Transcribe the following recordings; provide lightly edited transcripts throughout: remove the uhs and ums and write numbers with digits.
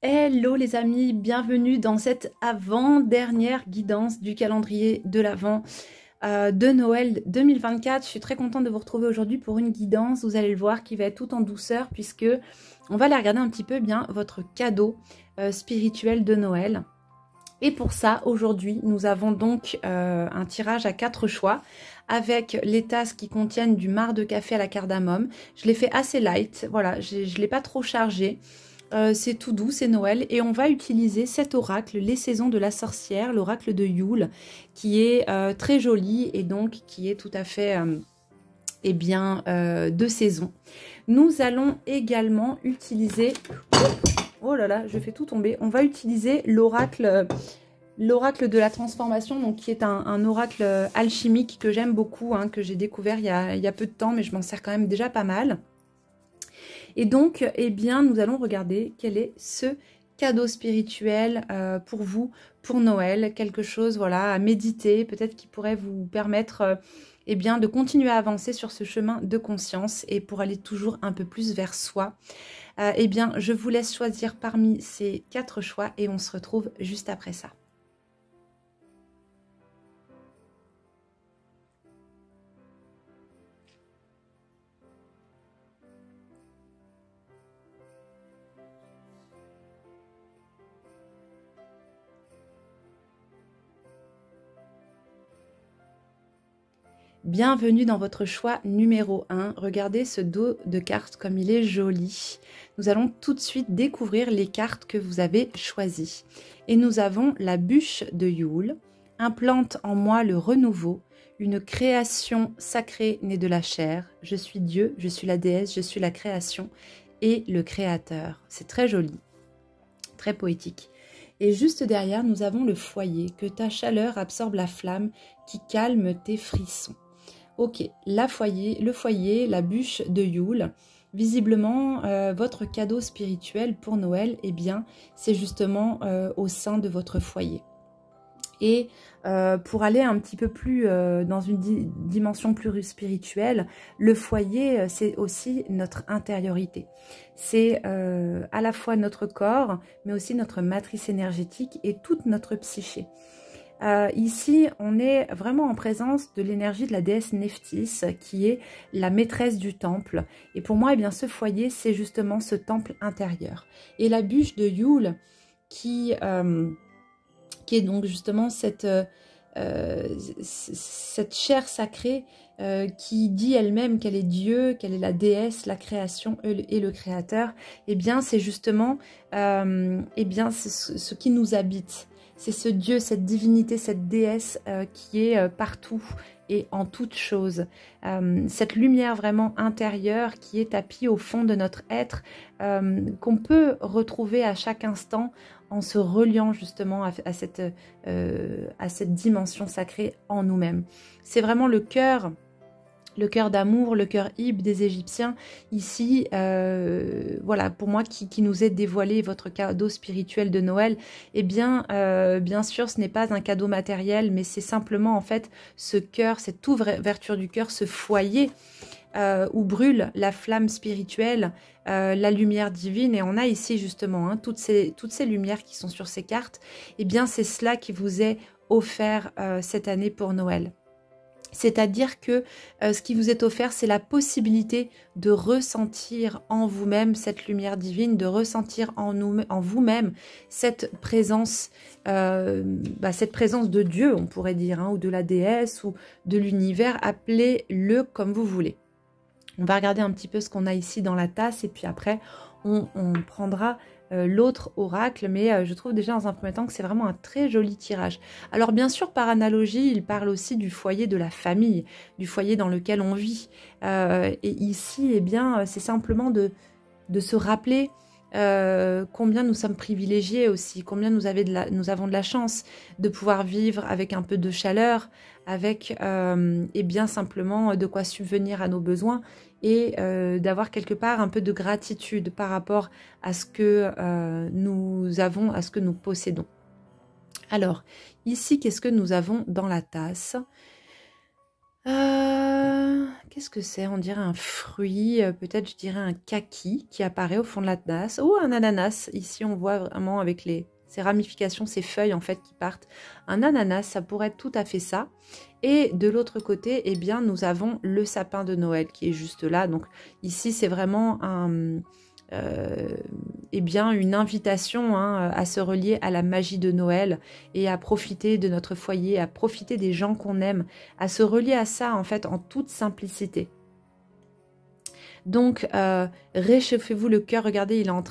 Hello les amis, bienvenue dans cette avant-dernière guidance du calendrier de l'Avent de Noël 2024. Je suis très contente de vous retrouver aujourd'hui pour une guidance, vous allez le voir, qui va être tout en douceur puisque on va aller regarder un petit peu bien votre cadeau spirituel de Noël. Et pour ça, aujourd'hui, nous avons donc un tirage à 4 choix avec les tasses qui contiennent du marc de café à la cardamome. Je l'ai fait assez light, voilà, je ne l'ai pas trop chargé. C'est tout doux, c'est Noël. Et on va utiliser cet oracle, les saisons de la sorcière, l'oracle de Yule, qui est très joli et donc qui est tout à fait de saison. Nous allons également utiliser... Oh là là, je fais tout tomber. On va utiliser l'oracle de la transformation, donc qui est un oracle alchimique que j'aime beaucoup, hein, que j'ai découvert il y a peu de temps, mais je m'en sers quand même déjà pas mal. Et donc, eh bien, nous allons regarder quel est ce cadeau spirituel pour vous, pour Noël, quelque chose, voilà, à méditer, peut-être qui pourrait vous permettre, eh bien, de continuer à avancer sur ce chemin de conscience et pour aller toujours un peu plus vers soi. Eh bien, je vous laisse choisir parmi ces 4 choix et on se retrouve juste après ça. Bienvenue dans votre choix numéro 1. Regardez ce dos de cartes comme il est joli. Nous allons tout de suite découvrir les cartes que vous avez choisies. Et nous avons la bûche de Yule, implante en moi le renouveau, une création sacrée née de la chair. Je suis Dieu, je suis la déesse, je suis la création et le créateur. C'est très joli, très poétique. Et juste derrière, nous avons le foyer, que ta chaleur absorbe la flamme qui calme tes frissons. Ok, le foyer, la bûche de Yule. Visiblement, votre cadeau spirituel pour Noël, eh bien, c'est justement au sein de votre foyer. Et pour aller un petit peu plus dans une dimension plus spirituelle, le foyer, c'est aussi notre intériorité. C'est à la fois notre corps, mais aussi notre matrice énergétique et toute notre psyché. Ici, on est vraiment en présence de l'énergie de la déesse Nephthys, qui est la maîtresse du temple. Et pour moi, eh bien, ce foyer, c'est justement ce temple intérieur. Et la bûche de Yule, qui est donc justement cette chair sacrée qui dit elle-même qu'elle est Dieu, qu'elle est la déesse, la création et le créateur, eh bien, c'est justement eh bien, ce qui nous habite. C'est ce Dieu, cette divinité, cette déesse qui est partout et en toute chose. Cette lumière vraiment intérieure qui est tapie au fond de notre être, qu'on peut retrouver à chaque instant en se reliant justement à cette dimension sacrée en nous-mêmes. C'est vraiment le cœur d'amour, le cœur Ib des Égyptiens, ici, voilà, pour moi, qui nous est dévoilé votre cadeau spirituel de Noël, eh bien, bien sûr, ce n'est pas un cadeau matériel, mais c'est simplement, en fait, ce cœur, cette ouverture du cœur, ce foyer où brûle la flamme spirituelle, la lumière divine, et on a ici, justement, hein, toutes ces lumières qui sont sur ces cartes, eh bien, c'est cela qui vous est offert cette année pour Noël. C'est-à-dire que ce qui vous est offert, c'est la possibilité de ressentir en vous-même cette lumière divine, de ressentir en vous-même cette présence de Dieu, on pourrait dire, hein, ou de la déesse, ou de l'univers, appelez-le comme vous voulez. On va regarder un petit peu ce qu'on a ici dans la tasse, et puis après, on prendra l'autre oracle, mais je trouve déjà dans un premier temps que c'est vraiment un très joli tirage. Alors bien sûr, par analogie, il parle aussi du foyer de la famille, du foyer dans lequel on vit. Et ici, eh bien, c'est simplement de se rappeler combien nous sommes privilégiés aussi, combien nous avons de la chance de pouvoir vivre avec un peu de chaleur, avec et bien simplement de quoi subvenir à nos besoins et d'avoir quelque part un peu de gratitude par rapport à ce que nous avons, à ce que nous possédons. Alors, ici, qu'est-ce que nous avons dans la tasse ? Qu'est-ce que c'est? On dirait un fruit, peut-être je dirais un kaki qui apparaît au fond de la tasse. Oh, un ananas. Ici, on voit vraiment avec ces ramifications, ces feuilles en fait qui partent. Un ananas, ça pourrait être tout à fait ça. Et de l'autre côté, eh bien, nous avons le sapin de Noël qui est juste là. Donc ici, c'est vraiment eh bien, une invitation à se relier à la magie de Noël et à profiter de notre foyer, à profiter des gens qu'on aime, à se relier à ça en fait en toute simplicité. Donc, réchauffez-vous le cœur. Regardez, il est en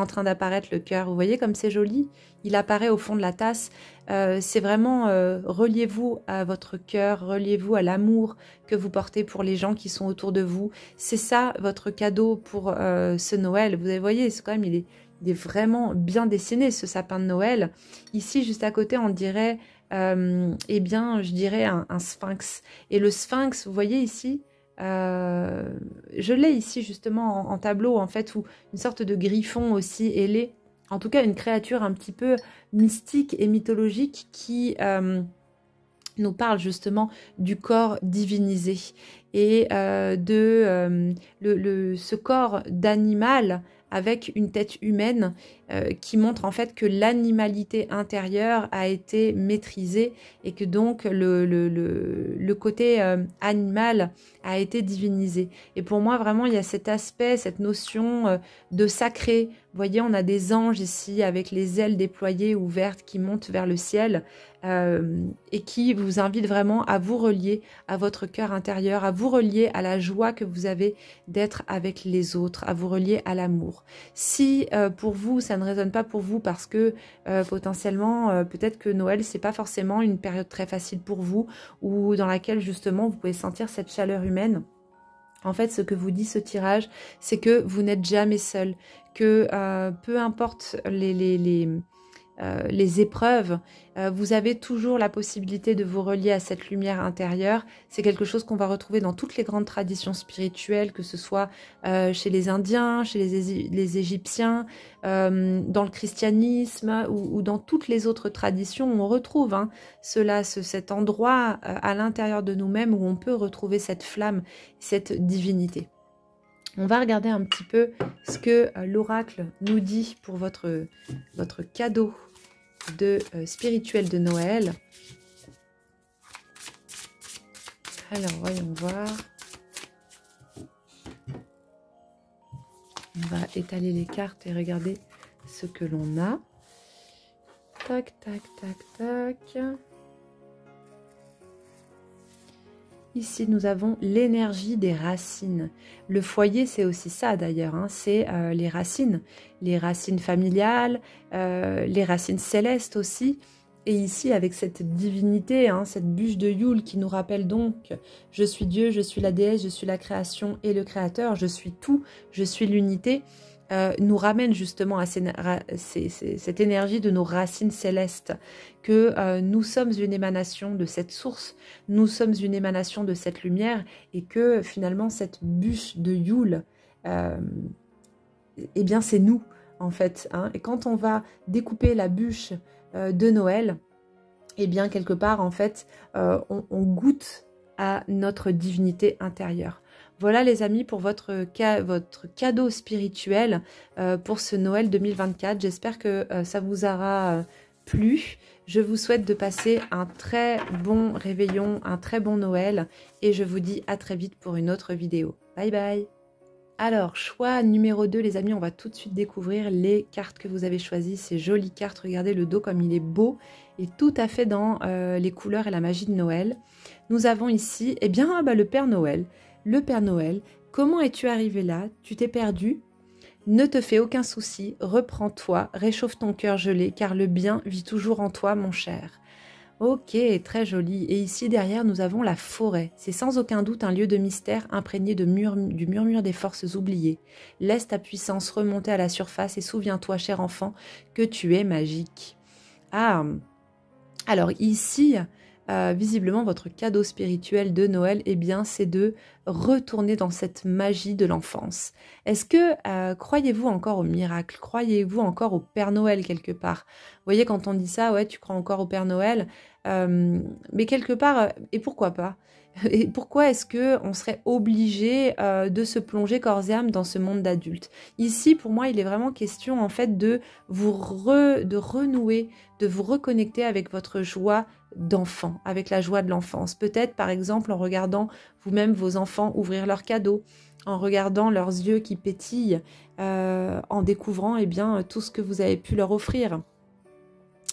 train d'apparaître le cœur. Vous voyez comme c'est joli? Il apparaît au fond de la tasse. C'est vraiment, reliez-vous à votre cœur, reliez-vous à l'amour que vous portez pour les gens qui sont autour de vous. C'est ça votre cadeau pour ce Noël. Vous voyez, c'est quand même, il est vraiment bien dessiné, ce sapin de Noël. Ici, juste à côté, on dirait, eh bien, je dirais un sphinx. Et le sphinx, vous voyez ici, je l'ai ici justement en tableau en fait, ou une sorte de griffon aussi ailé, en tout cas une créature un petit peu mystique et mythologique qui nous parle justement du corps divinisé et ce corps d'animal avec une tête humaine qui montre en fait que l'animalité intérieure a été maîtrisée et que donc le côté animal a été divinisé. Et pour moi, vraiment, il y a cet aspect, cette notion de sacré. Vous voyez, on a des anges ici avec les ailes déployées ouvertes qui montent vers le ciel et qui vous invitent vraiment à vous relier à votre cœur intérieur, à vous relier à la joie que vous avez d'être avec les autres, à vous relier à l'amour. Si pour vous, ça ne résonne pas pour vous parce que potentiellement, peut-être que Noël, c'est pas forcément une période très facile pour vous ou dans laquelle justement vous pouvez sentir cette chaleur humaine. En fait, ce que vous dit ce tirage, c'est que vous n'êtes jamais seul, que peu importe les épreuves, vous avez toujours la possibilité de vous relier à cette lumière intérieure. C'est quelque chose qu'on va retrouver dans toutes les grandes traditions spirituelles, que ce soit chez les Indiens, chez les Égyptiens, dans le christianisme ou dans toutes les autres traditions. On retrouve cet endroit à l'intérieur de nous-mêmes où on peut retrouver cette flamme, cette divinité. On va regarder un petit peu ce que l'oracle nous dit pour votre cadeau spirituel de Noël. Alors, voyons voir. On va étaler les cartes et regarder ce que l'on a. Tac, tac, tac, tac. Ici, nous avons l'énergie des racines. Le foyer, c'est aussi ça d'ailleurs, c'est les racines familiales, les racines célestes aussi. Et ici, avec cette divinité, cette bûche de Yule qui nous rappelle donc « Je suis Dieu, je suis la déesse, je suis la création et le créateur, je suis tout, je suis l'unité », nous ramène justement à cette énergie de nos racines célestes, que nous sommes une émanation de cette source, nous sommes une émanation de cette lumière, et que finalement cette bûche de Yule, eh bien c'est nous en fait. Et quand on va découper la bûche de Noël, eh bien quelque part en fait on goûte à notre divinité intérieure. Voilà les amis pour votre cadeau spirituel pour ce Noël 2024. J'espère que ça vous aura plu. Je vous souhaite de passer un très bon réveillon, un très bon Noël et je vous dis à très vite pour une autre vidéo. Bye bye. Alors, choix numéro 2, les amis, on va tout de suite découvrir les cartes que vous avez choisies. Ces jolies cartes, regardez le dos comme il est beau et tout à fait dans les couleurs et la magie de Noël. Nous avons ici, eh bien, le Père Noël. Le Père Noël, comment es-tu arrivé là? Tu t'es perdu? Ne te fais aucun souci, reprends-toi, réchauffe ton cœur gelé, car le bien vit toujours en toi, mon cher. Ok, très joli. Et ici, derrière, nous avons la forêt. C'est sans aucun doute un lieu de mystère imprégné du murmure des forces oubliées. Laisse ta puissance remonter à la surface et souviens-toi, cher enfant, que tu es magique. Ah, alors ici... visiblement, votre cadeau spirituel de Noël, eh bien, c'est de retourner dans cette magie de l'enfance. Est-ce que croyez-vous encore au miracle? Croyez-vous encore au Père Noël quelque part? Vous voyez, quand on dit ça, ouais, tu crois encore au Père Noël, mais quelque part, et pourquoi pas? Et pourquoi est-ce qu'on serait obligé de se plonger corps et âme dans ce monde d'adultes? Ici, pour moi, il est vraiment question en fait de renouer, de vous reconnecter avec votre joie d'enfant, avec la joie de l'enfance. Peut-être par exemple en regardant vous-même vos enfants ouvrir leurs cadeaux, en regardant leurs yeux qui pétillent, en découvrant eh bien, tout ce que vous avez pu leur offrir.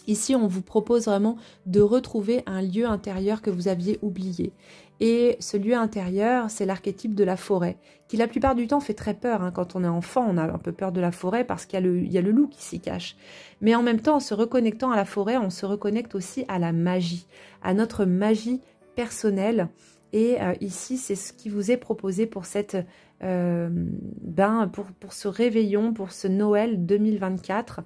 Ici, on vous propose vraiment de retrouver un lieu intérieur que vous aviez oublié. Et ce lieu intérieur, c'est l'archétype de la forêt, qui la plupart du temps fait très peur. Hein. Quand on est enfant, on a un peu peur de la forêt parce qu'il y a le loup qui s'y cache. Mais en même temps, en se reconnectant à la forêt, on se reconnecte aussi à la magie, à notre magie personnelle. Et ici, c'est ce qui vous est proposé pour cette... pour ce réveillon, pour ce Noël 2024,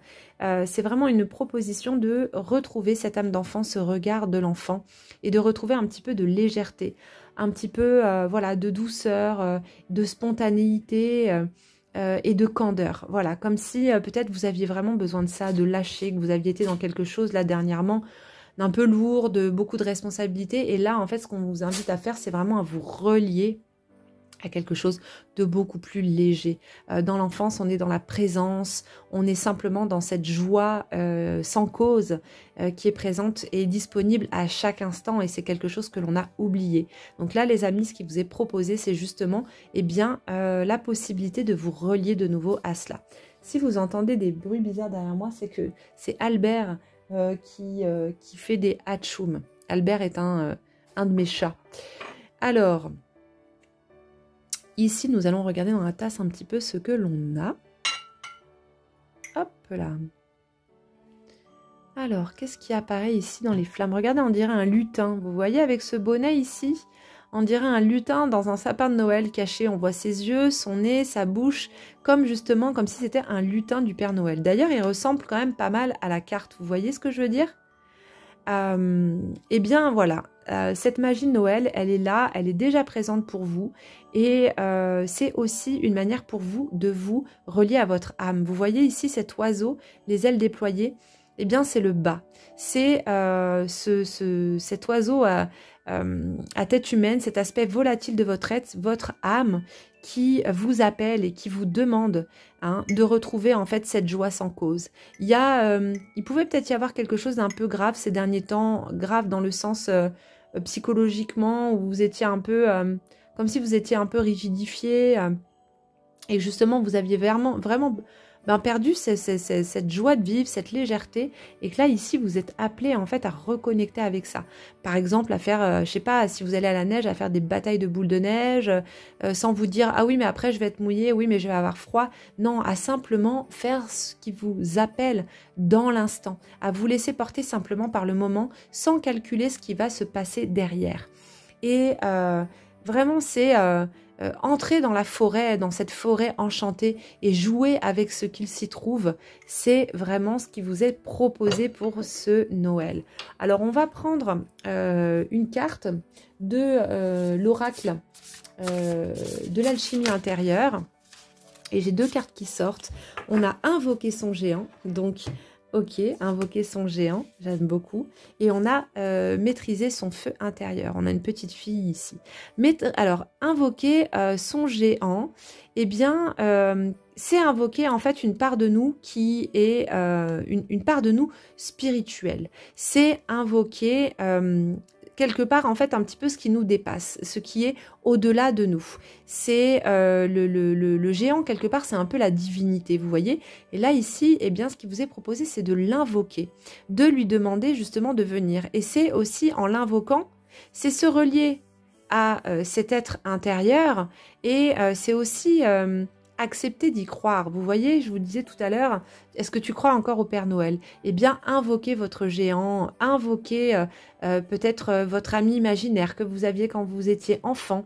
c'est vraiment une proposition de retrouver cette âme d'enfant, ce regard de l'enfant et de retrouver un petit peu de légèreté, un petit peu voilà, de douceur, de spontanéité et de candeur. Voilà, comme si peut-être vous aviez vraiment besoin de ça, de lâcher, que vous aviez été dans quelque chose là dernièrement d'un peu lourd, de beaucoup de responsabilités. Et là, en fait, ce qu'on vous invite à faire, c'est vraiment à vous relier à quelque chose de beaucoup plus léger. Dans l'enfance, on est dans la présence, on est simplement dans cette joie sans cause qui est présente et disponible à chaque instant et c'est quelque chose que l'on a oublié. Donc là, les amis, ce qui vous est proposé, c'est justement eh bien, la possibilité de vous relier de nouveau à cela. Si vous entendez des bruits bizarres derrière moi, c'est que c'est Albert qui fait des hatchoum. Albert est un de mes chats. Alors... ici, nous allons regarder dans la tasse un petit peu ce que l'on a. Hop là. Alors, qu'est-ce qui apparaît ici dans les flammes? Regardez, on dirait un lutin. Vous voyez avec ce bonnet ici? On dirait un lutin dans un sapin de Noël caché. On voit ses yeux, son nez, sa bouche, comme justement, comme si c'était un lutin du Père Noël. D'ailleurs, il ressemble quand même pas mal à la carte. Vous voyez ce que je veux dire? Eh bien, voilà. Cette magie de Noël, elle est là, elle est déjà présente pour vous et c'est aussi une manière pour vous de vous relier à votre âme. Vous voyez ici cet oiseau, les ailes déployées, eh bien c'est le bas. C'est cet oiseau à tête humaine, cet aspect volatile de votre être, votre âme qui vous appelle et qui vous demande de retrouver en fait cette joie sans cause. Il pouvait peut-être y avoir quelque chose d'un peu grave ces derniers temps, grave dans le sens psychologiquement, où vous étiez un peu, comme si vous étiez un peu rigidifié et justement vous aviez vraiment perdu cette joie de vivre, cette légèreté, et que là, ici, vous êtes appelé en fait à reconnecter avec ça. Par exemple, à faire, je sais pas, si vous allez à la neige, à faire des batailles de boules de neige, sans vous dire, ah oui, mais après, je vais être mouillé, oui, mais je vais avoir froid. Non, à simplement faire ce qui vous appelle dans l'instant, à vous laisser porter simplement par le moment, sans calculer ce qui va se passer derrière. Et vraiment, c'est... entrer dans la forêt, dans cette forêt enchantée et jouer avec ce qu'il s'y trouve, c'est vraiment ce qui vous est proposé pour ce Noël. Alors, on va prendre une carte de l'oracle de l'alchimie intérieure. Et j'ai deux cartes qui sortent. On a invoqué son géant, donc... ok, invoquer son géant, j'aime beaucoup. Et on a maîtrisé son feu intérieur. On a une petite fille ici. Alors, invoquer son géant, eh bien, c'est invoquer en fait une part de nous qui est une part de nous spirituelle. C'est invoquer quelque part en fait un petit peu ce qui nous dépasse, ce qui est au-delà de nous. C'est le géant quelque part, c'est un peu la divinité, vous voyez. Et là ici, eh bien ce qui vous est proposé, c'est de l'invoquer, de lui demander justement de venir. Et c'est aussi en l'invoquant, c'est se relier à cet être intérieur et c'est aussi accepter d'y croire. Vous voyez, je vous disais tout à l'heure, est-ce que tu crois encore au Père Noël? Eh bien, invoquez votre géant, invoquez peut-être votre ami imaginaire que vous aviez quand vous étiez enfant,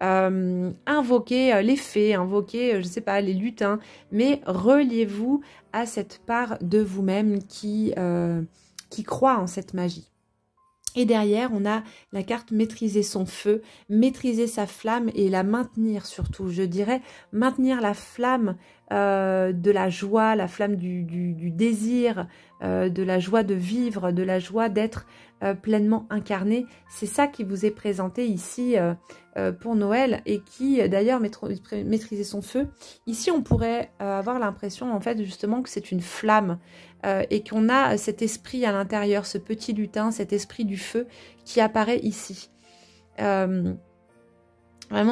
invoquez les fées, invoquez, je ne sais pas, les lutins, mais reliez-vous à cette part de vous-même qui croit en cette magie. Et derrière, on a la carte maîtriser son feu, maîtriser sa flamme et la maintenir surtout. Je dirais maintenir la flamme de la joie, la flamme du désir, de la joie de vivre, de la joie d'être pleinement incarné. C'est ça qui vous est présenté ici pour Noël et qui d'ailleurs maîtriser son feu. Ici on pourrait avoir l'impression en fait justement que c'est une flamme et qu'on a cet esprit à l'intérieur, ce petit lutin, cet esprit du feu qui apparaît ici. Vraiment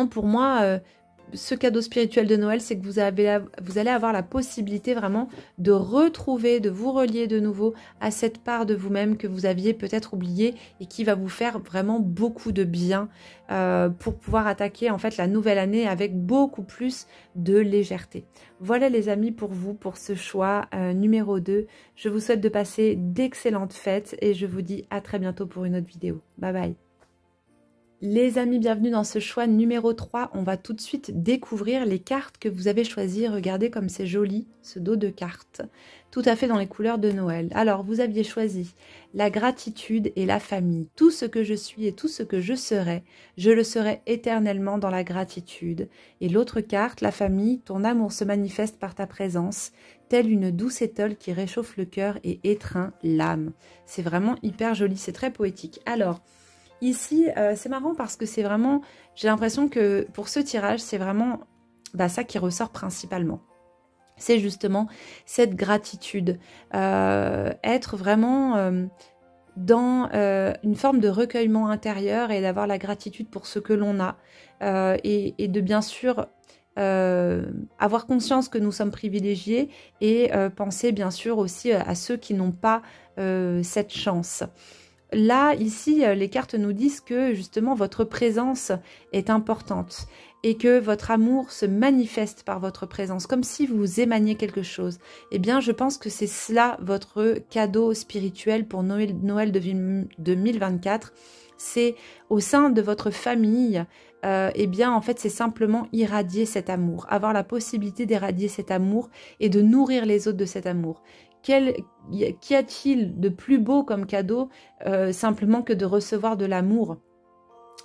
pour moi, ce cadeau spirituel de Noël, c'est que vous allez avoir la possibilité vraiment de retrouver, de vous relier de nouveau à cette part de vous-même que vous aviez peut-être oubliée et qui va vous faire vraiment beaucoup de bien pour pouvoir attaquer en fait la nouvelle année avec beaucoup plus de légèreté. Voilà les amis pour vous, pour ce choix numéro 2. Je vous souhaite de passer d'excellentes fêtes et je vous dis à très bientôt pour une autre vidéo. Bye bye. Les amis, bienvenue dans ce choix numéro 3. On va tout de suite découvrir les cartes que vous avez choisies. Regardez comme c'est joli, ce dos de cartes. Tout à fait dans les couleurs de Noël. Alors, vous aviez choisi la gratitude et la famille. Tout ce que je suis et tout ce que je le serai éternellement dans la gratitude. Et l'autre carte, la famille, ton amour se manifeste par ta présence, telle une douce étoile qui réchauffe le cœur et étreint l'âme. C'est vraiment hyper joli, c'est très poétique. Alors, ici, c'est marrant parce que c'est vraiment, j'ai l'impression que pour ce tirage, c'est vraiment ça qui ressort principalement. C'est justement cette gratitude, être vraiment dans une forme de recueillement intérieur et d'avoir la gratitude pour ce que l'on a et de bien sûr avoir conscience que nous sommes privilégiés et penser bien sûr aussi à ceux qui n'ont pas cette chance. Là, ici, les cartes nous disent que justement votre présence est importante et que votre amour se manifeste par votre présence, comme si vous émaniez quelque chose. Eh bien, je pense que c'est cela votre cadeau spirituel pour Noël 2024. C'est au sein de votre famille, eh bien, en fait, c'est simplement irradier cet amour, avoir la possibilité d'irradier cet amour et de nourrir les autres de cet amour. Qu'y a-t-il de plus beau comme cadeau simplement que de recevoir de l'amour?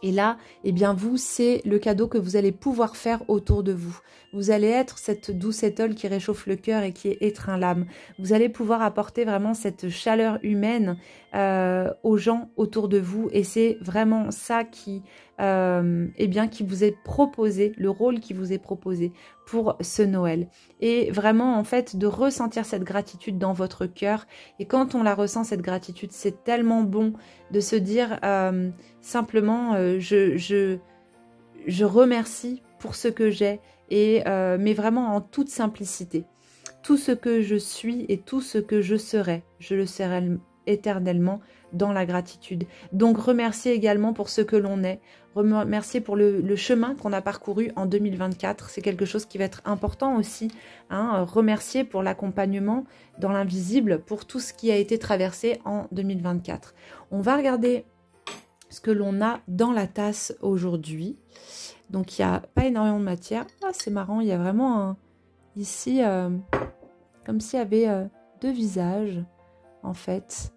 Et là, eh bien vous, c'est le cadeau que vous allez pouvoir faire autour de vous. Vous allez être cette douce étoile qui réchauffe le cœur et qui étreint l'âme. Vous allez pouvoir apporter vraiment cette chaleur humaine aux gens autour de vous. Et c'est vraiment ça qui vous est proposé, le rôle qui vous est proposé pour ce Noël. Et vraiment, en fait, de ressentir cette gratitude dans votre cœur. Et quand on la ressent, cette gratitude, c'est tellement bon de se dire simplement, je remercie pour ce que j'ai, mais vraiment en toute simplicité. Tout ce que je suis et tout ce que je le serai éternellement dans la gratitude. Donc remercier également pour ce que l'on est, remercier pour le chemin qu'on a parcouru en 2024, c'est quelque chose qui va être important aussi, hein, remercier pour l'accompagnement dans l'invisible, pour tout ce qui a été traversé en 2024. On va regarder ce que l'on a dans la tasse aujourd'hui. Donc il n'y a pas énormément de matière. Ah, c'est marrant, il y a vraiment ici, comme s'il y avait deux visages, en fait.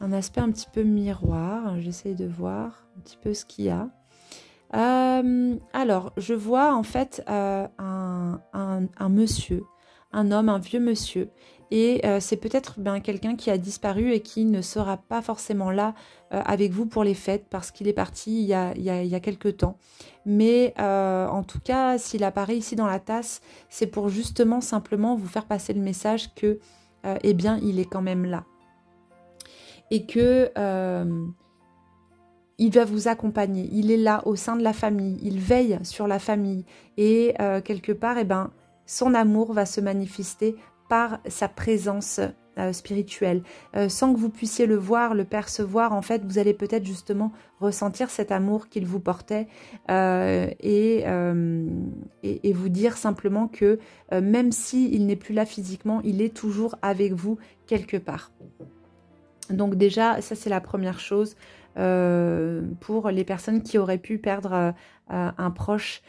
Un aspect un petit peu miroir. J'essaye de voir un petit peu ce qu'il y a. Alors, je vois en fait un monsieur, un homme, un vieux monsieur. Et c'est peut-être quelqu'un qui a disparu et qui ne sera pas forcément là avec vous pour les fêtes parce qu'il est parti il y a quelques temps. Mais en tout cas, s'il apparaît ici dans la tasse, c'est pour justement simplement vous faire passer le message que, eh bien, il est quand même là. Et que il va vous accompagner. Il est là au sein de la famille. Il veille sur la famille. Et quelque part, eh ben, son amour va se manifester par sa présence spirituelle. Sans que vous puissiez le voir, le percevoir, en fait, vous allez peut-être justement ressentir cet amour qu'il vous portait et vous dire simplement que même s'il n'est plus là physiquement, il est toujours avec vous quelque part. Donc déjà, ça c'est la première chose pour les personnes qui auraient pu perdre un proche.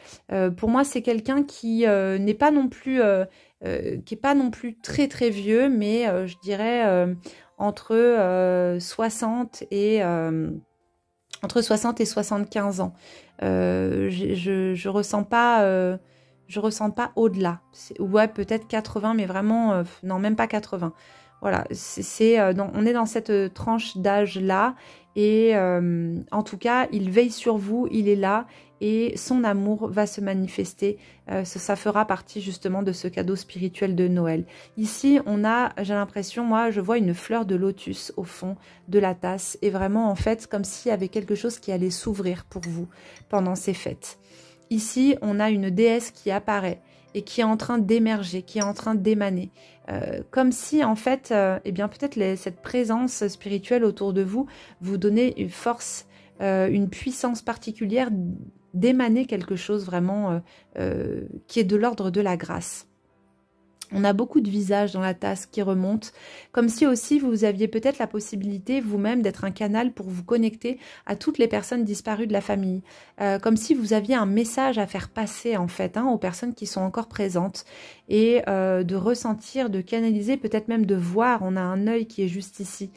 Pour moi, c'est quelqu'un qui n'est pas non plus très très vieux, mais je dirais entre 60 et 75 ans. Je ressens pas Je ressens pas au-delà. Ouais, peut-être 80, mais vraiment, non, même pas 80. Voilà, on est dans cette tranche d'âge-là. Et en tout cas, il veille sur vous, il est là. Et son amour va se manifester. Ça fera partie justement de ce cadeau spirituel de Noël. Ici, on a, j'ai l'impression, moi, je vois une fleur de lotus au fond de la tasse. Et vraiment, en fait, comme s'il y avait quelque chose qui allait s'ouvrir pour vous pendant ces fêtes. Ici, on a une déesse qui apparaît et qui est en train d'émerger, qui est en train d'émaner. Comme si, en fait, eh bien, peut-être cette présence spirituelle autour de vous vous donnait une force, une puissance particulière d'émaner quelque chose vraiment qui est de l'ordre de la grâce. On a beaucoup de visages dans la tasse qui remontent, comme si aussi vous aviez peut-être la possibilité vous-même d'être un canal pour vous connecter à toutes les personnes disparues de la famille. Comme si vous aviez un message à faire passer en fait aux personnes qui sont encore présentes et de ressentir, de canaliser, peut-être même de voir, on a un œil qui est juste ici,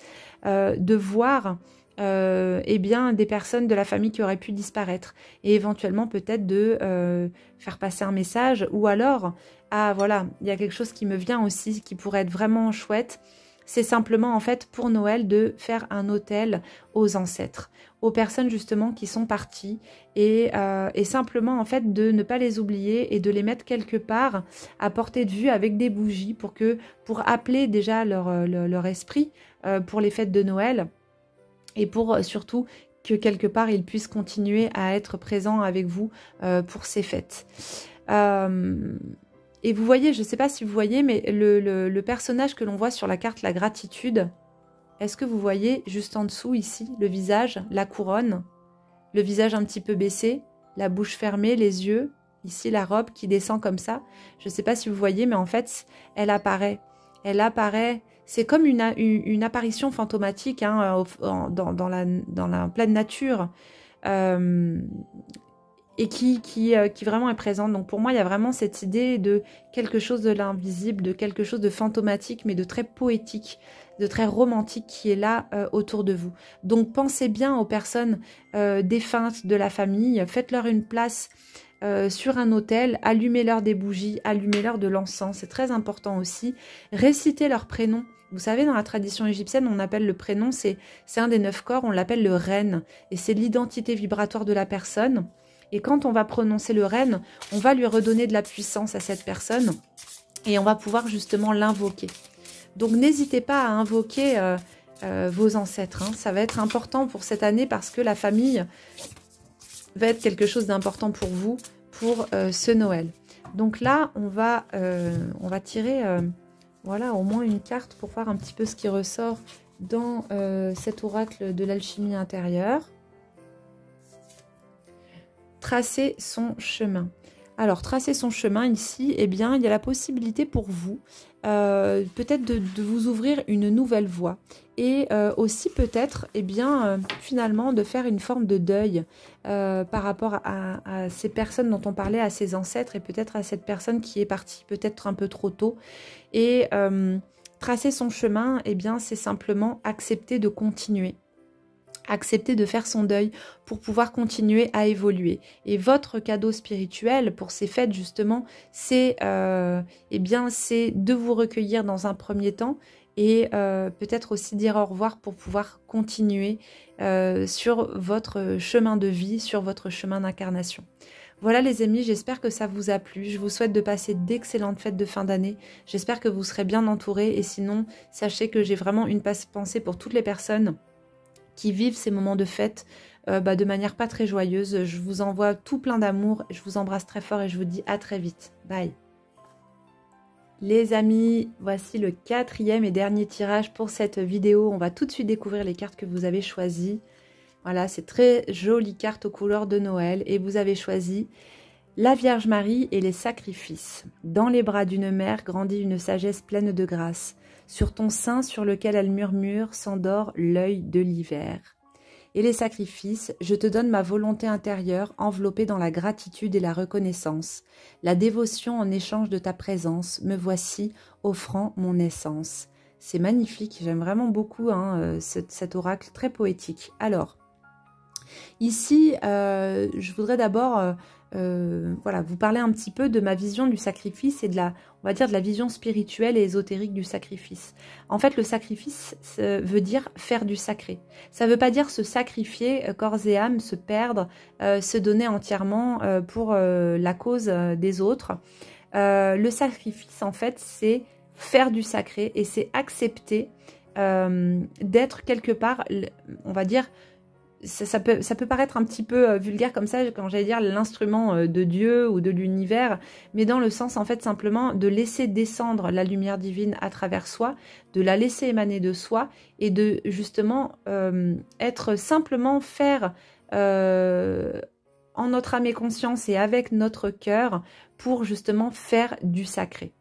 de voir eh bien, des personnes de la famille qui auraient pu disparaître et éventuellement peut-être de faire passer un message ou alors, ah voilà, il y a quelque chose qui me vient aussi qui pourrait être vraiment chouette, c'est simplement en fait pour Noël de faire un autel aux ancêtres, aux personnes justement qui sont parties et simplement en fait de ne pas les oublier et de les mettre quelque part à portée de vue avec des bougies pour appeler déjà leur esprit pour les fêtes de Noël. Et pour surtout que quelque part, ils puissent continuer à être présents avec vous pour ces fêtes. Et vous voyez, je ne sais pas si vous voyez, mais le personnage que l'on voit sur la carte, la gratitude, est-ce que vous voyez juste en dessous ici, le visage, la couronne, le visage un petit peu baissé, la bouche fermée, les yeux, ici la robe qui descend comme ça. Je ne sais pas si vous voyez, mais en fait, elle apparaît. Elle apparaît... C'est comme une apparition fantomatique dans la pleine nature et qui vraiment est présente. Donc pour moi, il y a vraiment cette idée de quelque chose de l'invisible, de quelque chose de fantomatique, mais de très poétique, de très romantique qui est là autour de vous. Donc pensez bien aux personnes défuntes de la famille, faites-leur une place sur un autel, allumez-leur des bougies, allumez-leur de l'encens, c'est très important aussi. Récitez leur prénom. Vous savez, dans la tradition égyptienne, on appelle le prénom, c'est un des 9 corps, on l'appelle le ren, et c'est l'identité vibratoire de la personne. Et quand on va prononcer le ren, on va lui redonner de la puissance à cette personne, et on va pouvoir justement l'invoquer. Donc n'hésitez pas à invoquer vos ancêtres, hein. Ça va être important pour cette année parce que la famille va être quelque chose d'important pour vous, pour ce Noël. Donc là, on va tirer voilà, au moins une carte pour voir un petit peu ce qui ressort dans cet oracle de l'alchimie intérieure. Tracer son chemin. Alors, tracer son chemin ici, eh bien, il y a la possibilité pour vous peut-être de vous ouvrir une nouvelle voie et aussi peut-être, eh bien, finalement, de faire une forme de deuil par rapport à ces personnes dont on parlait, à ses ancêtres et peut-être à cette personne qui est partie peut-être un peu trop tôt. Et tracer son chemin, eh bien, c'est simplement accepter de continuer. Accepter de faire son deuil pour pouvoir continuer à évoluer. Et votre cadeau spirituel pour ces fêtes justement, c'est eh bien, c'est de vous recueillir dans un premier temps et peut-être aussi dire au revoir pour pouvoir continuer sur votre chemin de vie, sur votre chemin d'incarnation. Voilà les amis, j'espère que ça vous a plu. Je vous souhaite de passer d'excellentes fêtes de fin d'année. J'espère que vous serez bien entourés et sinon, sachez que j'ai vraiment une pensée pour toutes les personnes qui vivent ces moments de fête de manière pas très joyeuse. Je vous envoie tout plein d'amour, je vous embrasse très fort et je vous dis à très vite. Bye. Les amis, voici le 4e et dernier tirage pour cette vidéo. On va tout de suite découvrir les cartes que vous avez choisies. Voilà, c'est très jolie carte aux couleurs de Noël et vous avez choisi la Vierge Marie et les sacrifices. Dans les bras d'une mère grandit une sagesse pleine de grâce. Sur ton sein sur lequel elle murmure s'endort l'œil de l'hiver. Et les sacrifices, je te donne ma volonté intérieure enveloppée dans la gratitude et la reconnaissance. La dévotion en échange de ta présence, me voici offrant mon essence. C'est magnifique, j'aime vraiment beaucoup cet oracle très poétique. Alors, ici, je voudrais d'abord voilà, vous parler un petit peu de ma vision du sacrifice et de la, on va dire, de la vision spirituelle et ésotérique du sacrifice. En fait, le sacrifice veut dire faire du sacré. Ça ne veut pas dire se sacrifier corps et âme, se perdre, se donner entièrement pour la cause des autres. Le sacrifice, en fait, c'est faire du sacré et c'est accepter d'être quelque part, on va dire, ça peut paraître un petit peu vulgaire comme ça, quand j'allais dire l'instrument de Dieu ou de l'univers, mais dans le sens en fait simplement de laisser descendre la lumière divine à travers soi, de la laisser émaner de soi et de justement être simplement faire en notre âme et conscience et avec notre cœur pour justement faire du sacré.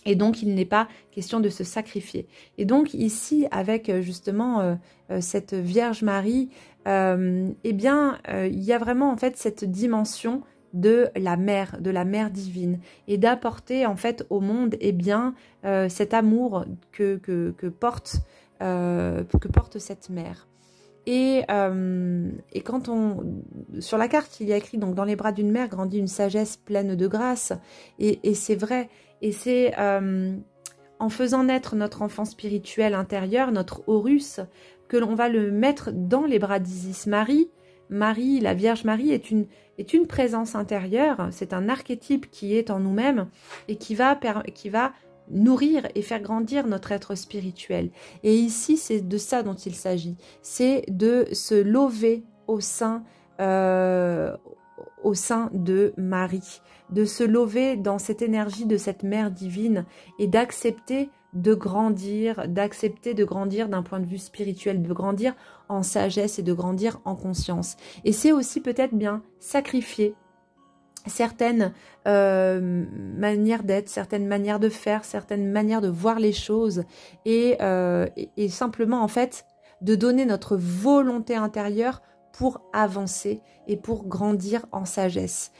Et donc, il n'est pas question de se sacrifier. Et donc, ici, avec justement cette Vierge Marie, eh bien, il y a vraiment en fait cette dimension de la mère divine, et d'apporter en fait au monde, eh bien, cet amour que porte cette mère. Et quand sur la carte, il y a écrit donc dans les bras d'une mère grandit une sagesse pleine de grâce, et c'est vrai. Et c'est en faisant naître notre enfant spirituel intérieur, notre Horus, que l'on va le mettre dans les bras d'Isis. Marie, la Vierge Marie est une présence intérieure, c'est un archétype qui est en nous-mêmes et qui va nourrir et faire grandir notre être spirituel. Et ici, c'est de ça dont il s'agit. C'est de se lever au sein de Marie, de se lever dans cette énergie de cette mère divine et d'accepter de grandir d'un point de vue spirituel, de grandir en sagesse et de grandir en conscience. Et c'est aussi peut-être bien sacrifier certaines manières d'être, certaines manières de faire, certaines manières de voir les choses et simplement en fait de donner notre volonté intérieure pour avancer et pour grandir en sagesse.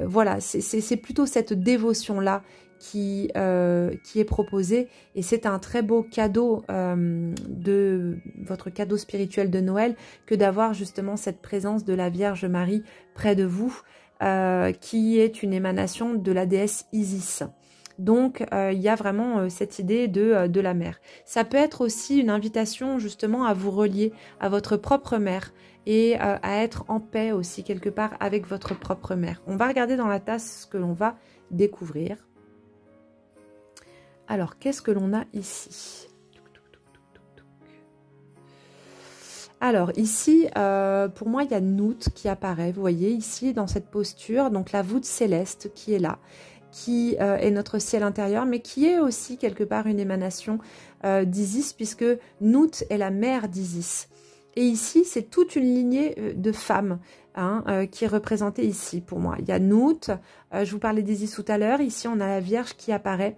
Voilà, c'est plutôt cette dévotion-là qui est proposée, et c'est un très beau cadeau de votre cadeau spirituel de Noël que d'avoir justement cette présence de la Vierge Marie près de vous, qui est une émanation de la déesse Isis. Donc, il y a vraiment cette idée de la mère. Ça peut être aussi une invitation justement à vous relier à votre propre mère et à être en paix aussi quelque part avec votre propre mère. On va regarder dans la tasse ce que l'on va découvrir. Alors, qu'est-ce que l'on a ici? Alors ici, pour moi, il y a Nout qui apparaît, vous voyez, ici dans cette posture, donc la voûte céleste qui est là, qui est notre ciel intérieur, mais qui est aussi quelque part une émanation d'Isis, puisque Nout est la mère d'Isis. Et ici, c'est toute une lignée de femmes qui est représentée ici pour moi. Il y a Nout, je vous parlais d'Isis tout à l'heure, ici on a la Vierge qui apparaît,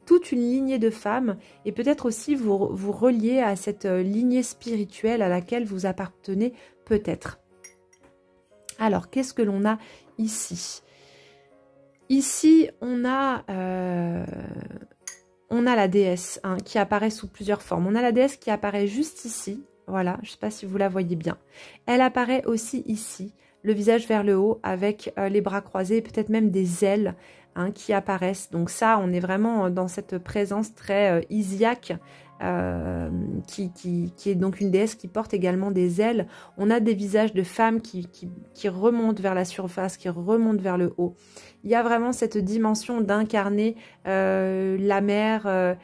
toute une lignée de femmes, et peut-être aussi vous relier à cette lignée spirituelle à laquelle vous appartenez peut-être. Alors, qu'est-ce que l'on a ici? Ici, on a la déesse qui apparaît sous plusieurs formes. On a la déesse qui apparaît juste ici, voilà, je ne sais pas si vous la voyez bien. Elle apparaît aussi ici, le visage vers le haut, avec les bras croisés, peut-être même des ailes qui apparaissent. Donc ça, on est vraiment dans cette présence très isiaque, qui est donc une déesse qui porte également des ailes. On a des visages de femmes qui remontent vers la surface, qui remontent vers le haut. Il y a vraiment cette dimension d'incarner la mère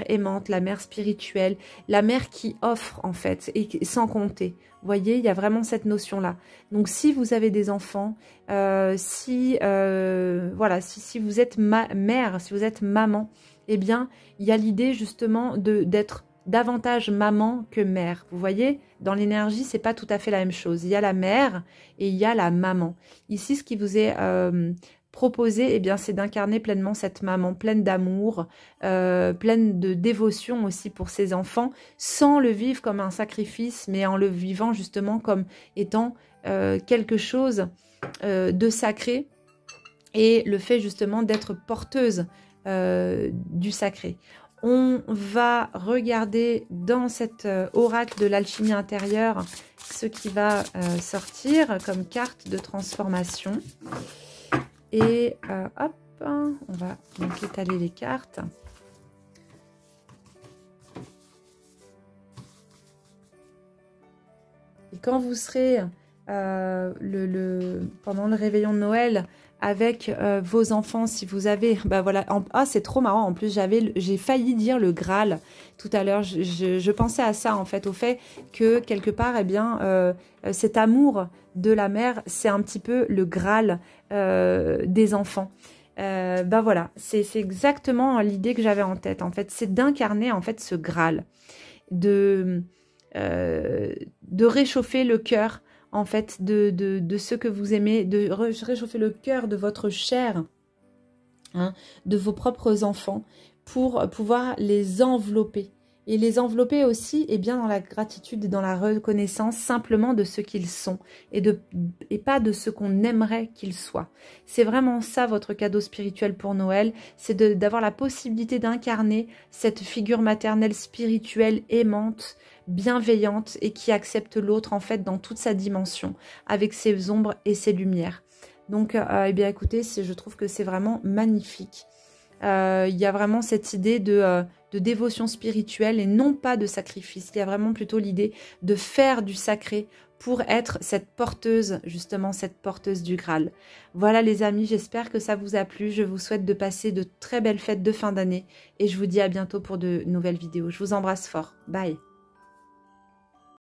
aimante, la mère spirituelle, la mère qui offre en fait, et sans compter. Vous voyez, il y a vraiment cette notion-là. Donc, si vous avez des enfants, si vous êtes mère, si vous êtes maman, eh bien, il y a l'idée justement d'être davantage maman que mère. Vous voyez, dans l'énergie, c'est pas tout à fait la même chose. Il y a la mère et il y a la maman. Ici, ce qui vous est proposé, eh bien, c'est d'incarner pleinement cette maman, pleine d'amour, pleine de dévotion aussi pour ses enfants, sans le vivre comme un sacrifice, mais en le vivant justement comme étant quelque chose de sacré, et le fait justement d'être porteuse du sacré. On va regarder dans cet oracle de l'alchimie intérieure ce qui va sortir comme carte de transformation. Et hop, on va donc étaler les cartes. Et quand vous serez pendant le réveillon de Noël avec vos enfants, si vous avez, bah voilà, c'est trop marrant, en plus j'ai failli dire le Graal tout à l'heure, je pensais à ça en fait, au fait que quelque part, eh bien, cet amour de la mère, c'est un petit peu le Graal des enfants. Bah voilà, c'est exactement l'idée que j'avais en tête, en fait, c'est d'incarner en fait ce Graal, de réchauffer le cœur en fait de ceux que vous aimez, de réchauffer le cœur de votre chair, hein, de vos propres enfants, pour pouvoir les envelopper. Et les envelopper aussi, eh bien, dans la gratitude et dans la reconnaissance simplement de ce qu'ils sont et pas de ce qu'on aimerait qu'ils soient. C'est vraiment ça votre cadeau spirituel pour Noël, c'est d'avoir la possibilité d'incarner cette figure maternelle spirituelle aimante, bienveillante et qui accepte l'autre en fait dans toute sa dimension, avec ses ombres et ses lumières. Donc, eh bien, écoutez, je trouve que c'est vraiment magnifique. Il y a vraiment cette idée de dévotion spirituelle et non pas de sacrifice. Il y a vraiment plutôt l'idée de faire du sacré pour être cette porteuse, justement cette porteuse du Graal. Voilà les amis, j'espère que ça vous a plu. Je vous souhaite de passer de très belles fêtes de fin d'année et je vous dis à bientôt pour de nouvelles vidéos. Je vous embrasse fort. Bye.